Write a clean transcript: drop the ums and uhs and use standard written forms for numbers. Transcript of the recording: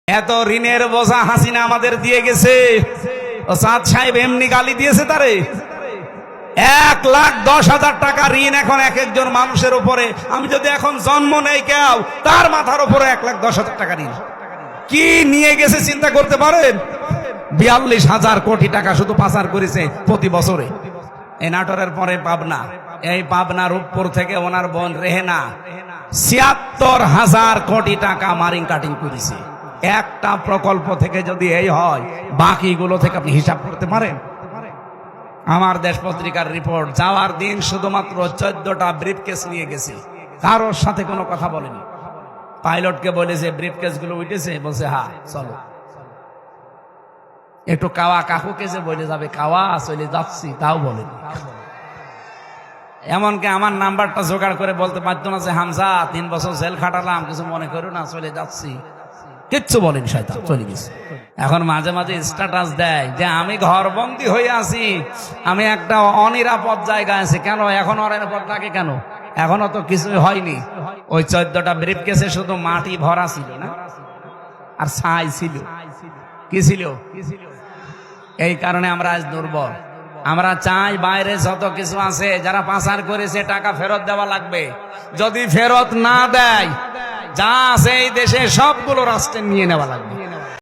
এত ঋণের বোঝা হাসিনা আমাদের দিয়ে গেছে। ও সাদ সাহেব এমনি গালি দিয়েছে তারে। 1,10,000 টাকা ঋণ এখন এক একজন মানুষের উপরে। আমি যদি এখন জন্ম নেই কেউ, তার মাথার উপরে 1,10,000 টাকা ঋণ। কি নিয়ে গেছে চিন্তা করতে পারেন? 42,000 কোটি টাকা শুধু পাচার করেছে প্রতি বছরে। এই নাটোরের পরে পাবনা, এই পাবনা রূপপুর থেকে ওনার বোন রেহেনা 76,000 কোটি টাকা মারিং কাটিং করেছে। একটা প্রকল্প থেকে যদি এই হয়, বাকিগুলো থেকে আপনি হিসাব করতে পারেন? আমার দেশ পত্রিকার রিপোর্ট, যাওয়ার দিন শুধুমাত্র 14টা ব্রিফকেস নিয়ে গেছে, কারোর সাথে কোনো কথা বলেনি। পাইলটকে বলেছে ব্রিফকেস গুলো উঠেছে, বলছে হ্যাঁ চলো। একটু কাওয়া কাকুকে যে বলে যাবে কাওয়া চলে যাচ্ছি, তাও বলেনি। এমনকি আমার নাম্বারটা জোগাড় করে বলতে পারতো না যে হামজা 3 বছর জেল খাটালাম, কিছু মনে করো না, চলে যাচ্ছি। কিচ্ছু বলেন, শয়তান চলে গেছে। এখন মাঝে মাঝে স্ট্যাটাস দেয় যে আমি ঘরবন্দি হয়ে আছি, আমি একটা অনিরাপদ জায়গায় আছি। কেন এখন অনিরাপদ লাগে কেন? এখনো তো কিছু হয়নি। ওই 14টা ব্রিফকেসে শুধু মাটি ভরা ছিল না, আর ছাই ছিল। কি ছিল? এই কারণে আমরা আজ দুর্বল। আমরা চাই বাইরে যত কিছু আছে, যারা পাচার করেছে টাকা ফেরত দেওয়া লাগবে। যদি ফেরত না দেয়, যা আছে এই দেশে সবগুলো রাষ্ট্রে নিয়ে নেওয়া লাগবে।